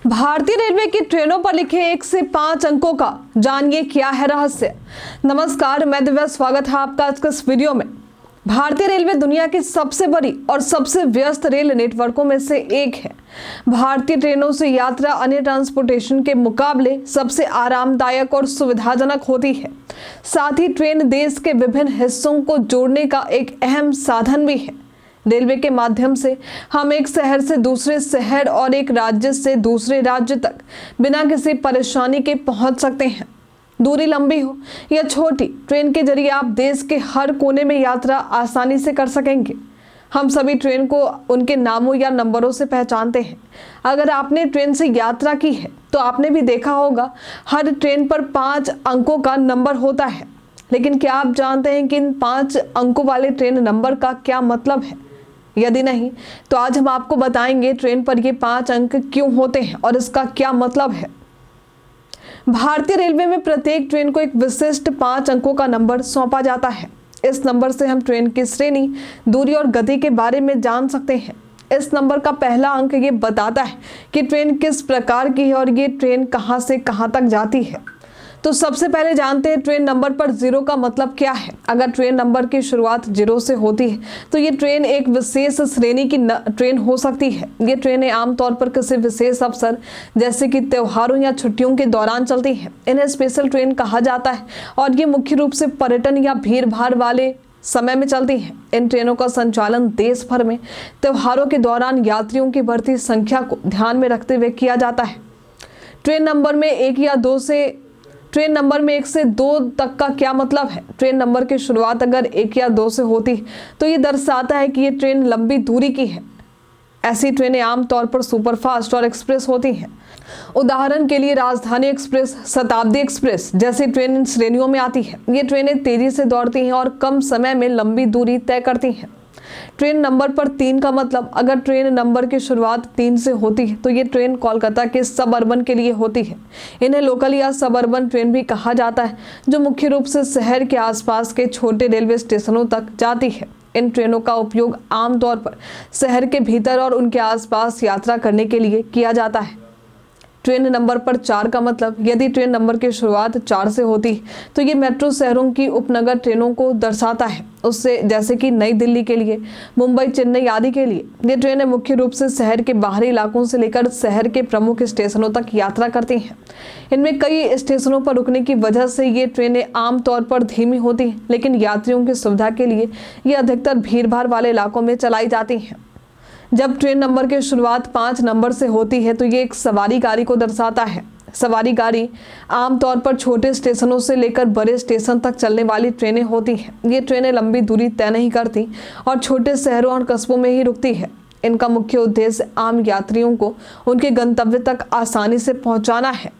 भारतीय रेलवे की ट्रेनों पर लिखे 1 से 5 अंकों का जानिए क्या है रहस्य। नमस्कार, मैं दिव्या, स्वागत है आपका आज के इस वीडियो में। भारतीय रेलवे दुनिया की सबसे बड़ी और सबसे व्यस्त रेल नेटवर्कों में से एक है। भारतीय ट्रेनों से यात्रा अन्य ट्रांसपोर्टेशन के मुकाबले सबसे आरामदायक और सुविधाजनक होती है। साथ ही ट्रेन देश के विभिन्न हिस्सों को जोड़ने का एक अहम साधन भी है। रेलवे के माध्यम से हम एक शहर से दूसरे शहर और एक राज्य से दूसरे राज्य तक बिना किसी परेशानी के पहुंच सकते हैं। दूरी लंबी हो या छोटी, ट्रेन के जरिए आप देश के हर कोने में यात्रा आसानी से कर सकेंगे। हम सभी ट्रेन को उनके नामों या नंबरों से पहचानते हैं। अगर आपने ट्रेन से यात्रा की है तो आपने भी देखा होगा हर ट्रेन पर 5 अंकों का नंबर होता है। लेकिन क्या आप जानते हैं कि इन 5 अंकों वाले ट्रेन नंबर का क्या मतलब है? यदि नहीं तो आज हम आपको बताएंगे ट्रेन पर ये 5 अंक क्यों होते हैं और इसका क्या मतलब है। भारतीय रेलवे में प्रत्येक ट्रेन को एक विशिष्ट 5 अंकों का नंबर सौंपा जाता है। इस नंबर से हम ट्रेन की श्रेणी, दूरी और गति के बारे में जान सकते हैं। इस नंबर का पहला अंक ये बताता है कि ट्रेन किस प्रकार की है और ये ट्रेन कहां से कहां तक जाती है। तो सबसे पहले जानते हैं ट्रेन नंबर पर 0 का मतलब क्या है। अगर ट्रेन नंबर की शुरुआत 0 से होती है तो ये ट्रेन एक विशेष श्रेणी की ट्रेन हो सकती है। ये ट्रेनें आमतौर पर किसी विशेष अवसर जैसे कि त्योहारों या छुट्टियों के दौरान चलती हैं। इन्हें स्पेशल ट्रेन कहा जाता है और ये मुख्य रूप से पर्यटन या भीड़ भाड़ वाले समय में चलती हैं। इन ट्रेनों का संचालन देश भर में त्योहारों के दौरान यात्रियों की बढ़ती संख्या को ध्यान में रखते हुए किया जाता है। ट्रेन नंबर में 1 से 2 तक का क्या मतलब है? ट्रेन नंबर की शुरुआत अगर 1 या 2 से होती है तो ये दर्शाता है कि ये ट्रेन लंबी दूरी की है। ऐसी ट्रेनें आमतौर पर सुपरफास्ट और एक्सप्रेस होती हैं। उदाहरण के लिए राजधानी एक्सप्रेस, शताब्दी एक्सप्रेस जैसी ट्रेन इन श्रेणियों में आती है। ये ट्रेनें तेजी से दौड़ती हैं और कम समय में लंबी दूरी तय करती हैं। ट्रेन नंबर पर 3 का मतलब, अगर ट्रेन नंबर की शुरुआत 3 से होती है तो ये ट्रेन कोलकाता के सब अर्बन के लिए होती है। इन्हें लोकल या सब अर्बन ट्रेन भी कहा जाता है, जो मुख्य रूप से शहर के आसपास के छोटे रेलवे स्टेशनों तक जाती है। इन ट्रेनों का उपयोग आमतौर पर शहर के भीतर और उनके आसपास यात्रा करने के लिए किया जाता है। ट्रेन नंबर पर 4 का मतलब, यदि ट्रेन नंबर की शुरुआत 4 से होती है तो ये मेट्रो शहरों की उपनगर ट्रेनों को दर्शाता है। उससे जैसे कि नई दिल्ली के लिए, मुंबई, चेन्नई आदि के लिए ये ट्रेनें मुख्य रूप से शहर के बाहरी इलाकों से लेकर शहर के प्रमुख स्टेशनों तक यात्रा करती हैं। इनमें कई स्टेशनों पर रुकने की वजह से ये ट्रेनें आमतौर पर धीमी होती हैं, लेकिन यात्रियों की सुविधा के लिए ये अधिकतर भीड़ भाड़ वाले इलाकों में चलाई जाती हैं। जब ट्रेन नंबर की शुरुआत 5 नंबर से होती है तो ये एक सवारी गाड़ी को दर्शाता है। सवारी गाड़ी आमतौर पर छोटे स्टेशनों से लेकर बड़े स्टेशन तक चलने वाली ट्रेनें होती हैं। ये ट्रेनें लंबी दूरी तय नहीं करती और छोटे शहरों और कस्बों में ही रुकती है। इनका मुख्य उद्देश्य आम यात्रियों को उनके गंतव्य तक आसानी से पहुंचाना है।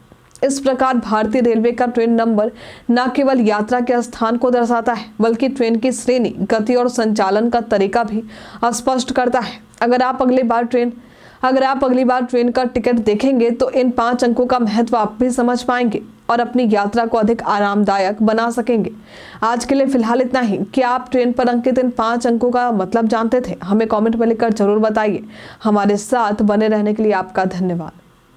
इस प्रकार भारतीय रेलवे का ट्रेन नंबर न केवल यात्रा के स्थान को दर्शाता है, बल्कि ट्रेन की श्रेणी, गति और संचालन का तरीका भी स्पष्ट करता है। अगर आप अगली बार ट्रेन का टिकट देखेंगे तो इन 5 अंकों का महत्व आप भी समझ पाएंगे और अपनी यात्रा को अधिक आरामदायक बना सकेंगे। आज के लिए फिलहाल इतना ही। क्या आप ट्रेन पर अंकित इन 5 अंकों का मतलब जानते थे? हमें कमेंट में लिखकर जरूर बताइए। हमारे साथ बने रहने के लिए आपका धन्यवाद।